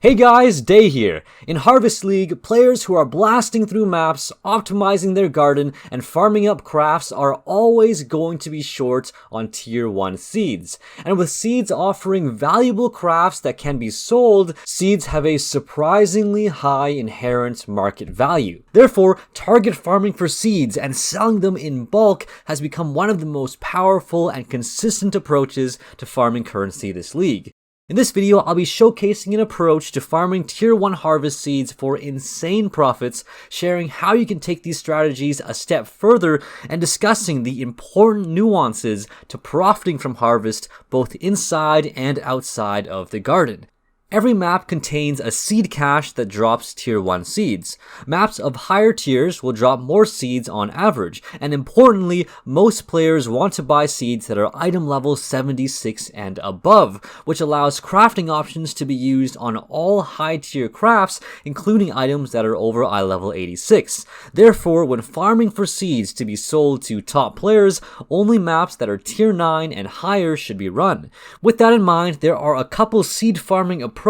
Hey guys, Day here. In Harvest League, players who are blasting through maps, optimizing their garden, and farming up crafts are always going to be short on tier 1 seeds. And with seeds offering valuable crafts that can be sold, seeds have a surprisingly high inherent market value. Therefore, target farming for seeds and selling them in bulk has become one of the most powerful and consistent approaches to farming currency this league. In this video, I'll be showcasing an approach to farming tier 1 harvest seeds for insane profits, sharing how you can take these strategies a step further, and discussing the important nuances to profiting from harvest both inside and outside of the garden. Every map contains a seed cache that drops tier 1 seeds. Maps of higher tiers will drop more seeds on average, and importantly, most players want to buy seeds that are item level 76 and above, which allows crafting options to be used on all high tier crafts, including items that are over eye level 86. Therefore, when farming for seeds to be sold to top players, only maps that are tier 9 and higher should be run. With that in mind, there are a couple seed farming approaches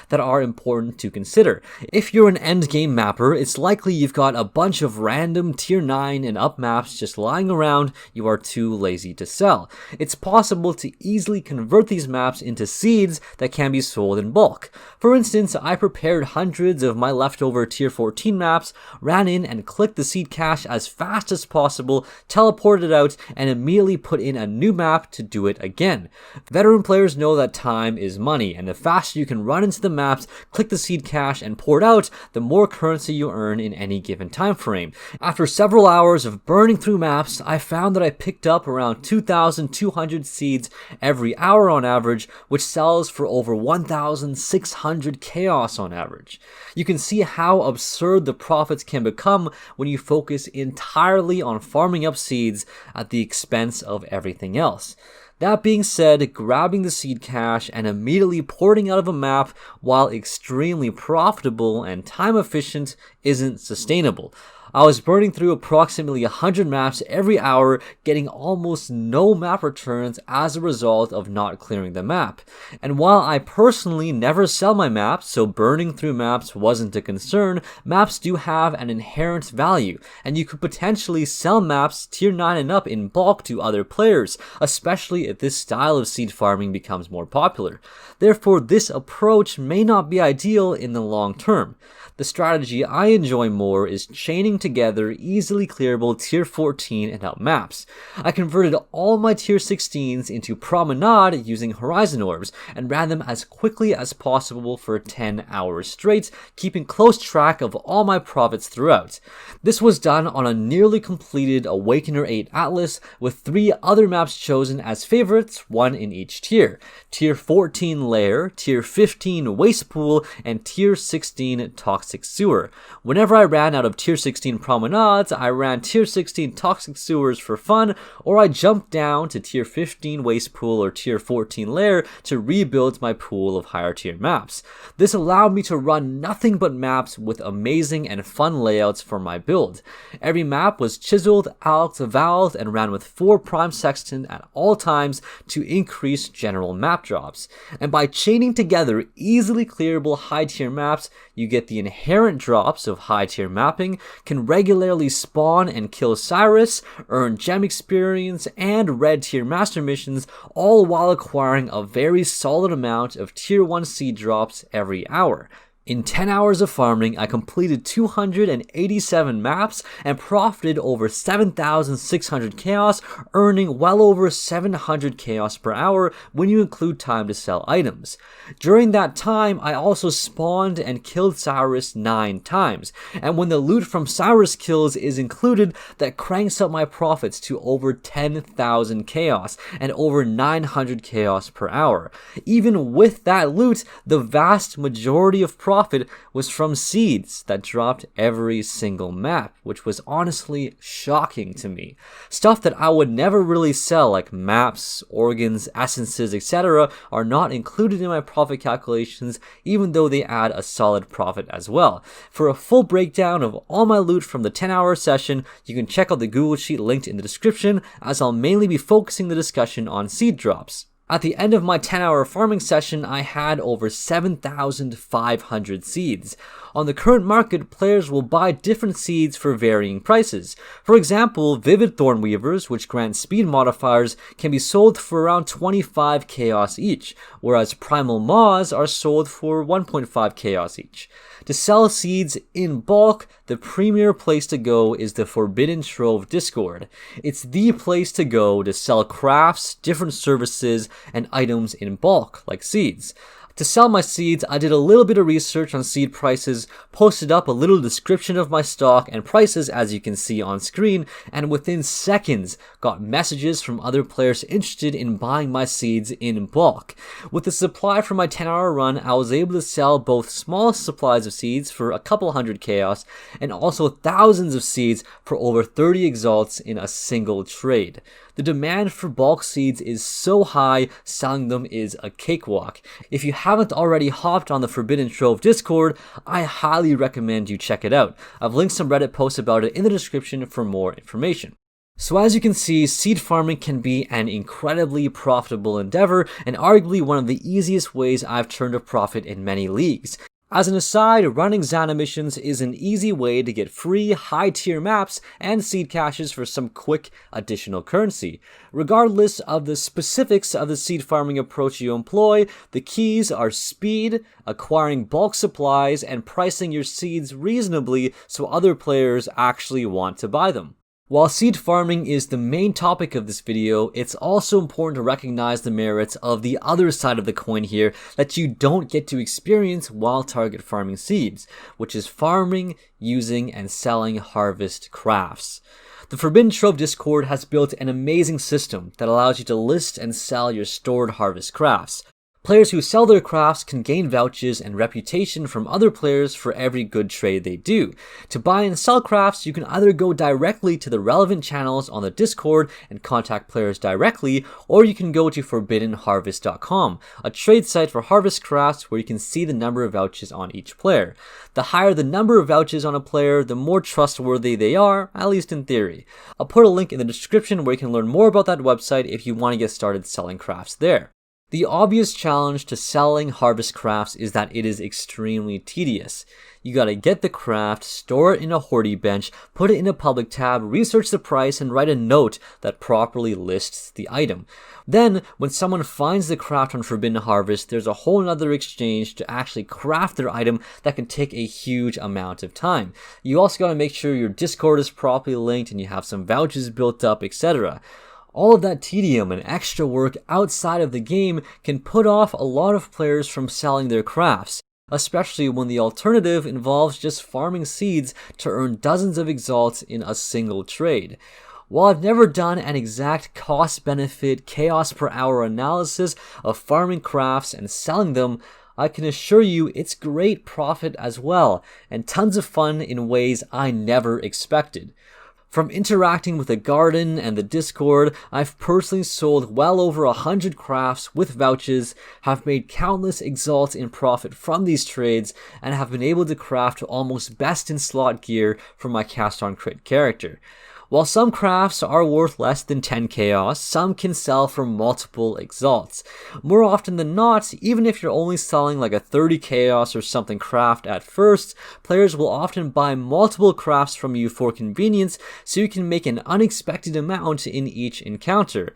that are important to consider. If you're an endgame mapper, it's likely you've got a bunch of random tier 9 and up maps just lying around you are too lazy to sell. It's possible to easily convert these maps into seeds that can be sold in bulk. For instance, I prepared hundreds of my leftover tier 14 maps, ran in and clicked the seed cache as fast as possible, teleported out, and immediately put in a new map to do it again. Veteran players know that time is money, and the faster you can run into the maps, click the seed cache, and pour it out, the more currency you earn in any given time frame. After several hours of burning through maps, I found that I picked up around 2,200 seeds every hour on average, which sells for over 1,600 chaos on average. You can see how absurd the profits can become when you focus entirely on farming up seeds at the expense of everything else. That being said, grabbing the seed cache and immediately porting out of a map, while extremely profitable and time efficient, isn't sustainable. I was burning through approximately 100 maps every hour, getting almost no map returns as a result of not clearing the map. And while I personally never sell my maps, so burning through maps wasn't a concern, maps do have an inherent value, and you could potentially sell maps tier 9 and up in bulk to other players, especially if this style of seed farming becomes more popular. Therefore, this approach may not be ideal in the long term. The strategy I enjoy more is chaining together easily clearable tier 14 and up maps. I converted all my tier 16s into Promenade using Horizon Orbs and ran them as quickly as possible for 10 hours straight, keeping close track of all my profits throughout. This was done on a nearly completed Awakener 8 Atlas with 3 other maps chosen as favorites, one in each tier. Tier 14 Lair, Tier 15 Waste Pool, and Tier 16 Toxic Sewer. Whenever I ran out of Tier 16 Promenades, I ran Tier 16 Toxic Sewers for fun, or I jumped down to Tier 15 Waste Pool or Tier 14 Lair to rebuild my pool of higher tier maps. This allowed me to run nothing but maps with amazing and fun layouts for my build. Every map was chiseled, alked, valved, and ran with 4 Prime Sextant at all times to increase general map drops. And by chaining together easily clearable high tier maps, you get the inherent drops of high tier mapping, can regularly spawn and kill Cyrus, earn gem experience and red tier master missions, all while acquiring a very solid amount of tier 1 seed drops every hour. In 10 hours of farming, I completed 287 maps and profited over 7,600 chaos, earning well over 700 chaos per hour when you include time to sell items. During that time, I also spawned and killed Cyrus 9 times, and when the loot from Cyrus kills is included, that cranks up my profits to over 10,000 chaos and over 900 chaos per hour. Even with that loot, the vast majority of profit was from seeds that dropped every single map, which was honestly shocking to me. Stuff that I would never really sell, like maps, organs, essences, etc., are not included in my profit calculations, even though they add a solid profit as well. For a full breakdown of all my loot from the 10-hour session, you can check out the Google Sheet linked in the description, as I'll mainly be focusing the discussion on seed drops. At the end of my 10-hour farming session, I had over 7,500 seeds. On the current market, players will buy different seeds for varying prices. For example, Vivid Thornweavers, which grant speed modifiers, can be sold for around 25 chaos each, whereas Primal Maws are sold for 1.5 chaos each. To sell seeds in bulk, the premier place to go is the Forbidden Trove Discord. It's the place to go to sell crafts, different services, and items in bulk, like seeds. To sell my seeds, I did a little bit of research on seed prices, posted up a little description of my stock and prices as you can see on screen, and within seconds got messages from other players interested in buying my seeds in bulk. With the supply for my 10-hour run, I was able to sell both small supplies of seeds for a couple hundred chaos, and also thousands of seeds for over 30 exalts in a single trade. The demand for bulk seeds is so high, selling them is a cakewalk. If you haven't already hopped on the Forbidden Trove Discord, I highly recommend you check it out. I've linked some Reddit posts about it in the description for more information. So as you can see, seed farming can be an incredibly profitable endeavor and arguably one of the easiest ways I've turned a profit in many leagues. As an aside, running Zana missions is an easy way to get free, high-tier maps and seed caches for some quick additional currency. Regardless of the specifics of the seed farming approach you employ, the keys are speed, acquiring bulk supplies, and pricing your seeds reasonably so other players actually want to buy them. While seed farming is the main topic of this video, it's also important to recognize the merits of the other side of the coin here that you don't get to experience while target farming seeds, which is farming, using, and selling harvest crafts. The Forbidden Trove Discord has built an amazing system that allows you to list and sell your stored harvest crafts. Players who sell their crafts can gain vouchers and reputation from other players for every good trade they do. To buy and sell crafts, you can either go directly to the relevant channels on the Discord and contact players directly, or you can go to forbiddenharvest.com, a trade site for harvest crafts where you can see the number of vouchers on each player. The higher the number of vouchers on a player, the more trustworthy they are, at least in theory. I'll put a link in the description where you can learn more about that website if you want to get started selling crafts there. The obvious challenge to selling harvest crafts is that it is extremely tedious. You gotta get the craft, store it in a hoardy bench, put it in a public tab, research the price, and write a note that properly lists the item. Then, when someone finds the craft on Forbidden Harvest, there's a whole nother exchange to actually craft their item that can take a huge amount of time. You also gotta make sure your Discord is properly linked and you have some vouchers built up, etc. All of that tedium and extra work outside of the game can put off a lot of players from selling their crafts, especially when the alternative involves just farming seeds to earn dozens of exalts in a single trade. While I've never done an exact cost-benefit chaos per hour analysis of farming crafts and selling them, I can assure you it's great profit as well, and tons of fun in ways I never expected. From interacting with the garden and the Discord, I've personally sold well over 100 crafts with vouchers, have made countless exalts in profit from these trades, and have been able to craft almost best in slot gear for my cast on crit character. While some crafts are worth less than 10 chaos, some can sell for multiple exalts. More often than not, even if you're only selling like a 30 chaos or something craft at first, players will often buy multiple crafts from you for convenience so you can make an unexpected amount in each encounter.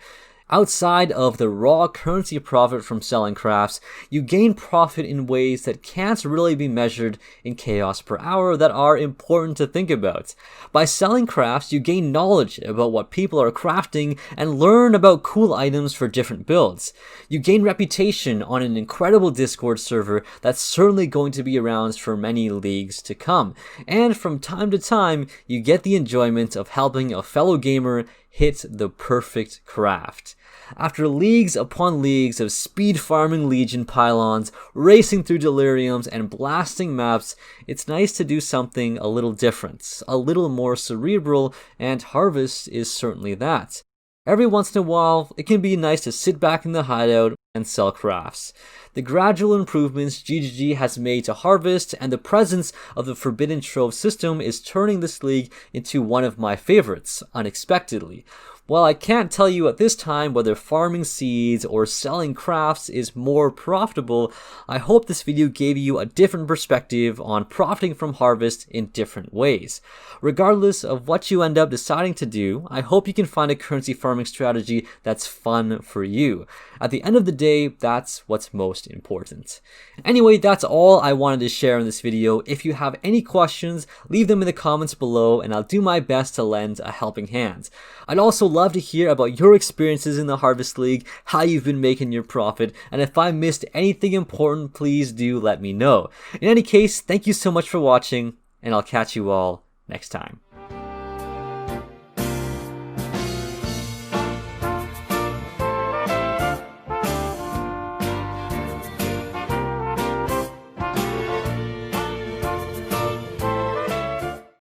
Outside of the raw currency profit from selling crafts, you gain profit in ways that can't really be measured in chaos per hour that are important to think about. By selling crafts, you gain knowledge about what people are crafting and learn about cool items for different builds. You gain reputation on an incredible Discord server that's certainly going to be around for many leagues to come. And from time to time, you get the enjoyment of helping a fellow gamer hit the perfect craft. After leagues upon leagues of speed farming Legion pylons, racing through deliriums, and blasting maps, it's nice to do something a little different, a little more cerebral, and Harvest is certainly that. Every once in a while, it can be nice to sit back in the hideout and sell crafts. The gradual improvements GGG has made to Harvest and the presence of the Forbidden Trove system is turning this league into one of my favorites, unexpectedly. While I can't tell you at this time whether farming seeds or selling crafts is more profitable, I hope this video gave you a different perspective on profiting from harvest in different ways. Regardless of what you end up deciding to do, I hope you can find a currency farming strategy that's fun for you. At the end of the day, that's what's most important. Anyway, that's all I wanted to share in this video. If you have any questions, leave them in the comments below and I'll do my best to lend a helping hand. I'd also love to hear about your experiences in the Harvest League, how you've been making your profit, and if I missed anything important, please do let me know. In any case, thank you so much for watching, and I'll catch you all next time.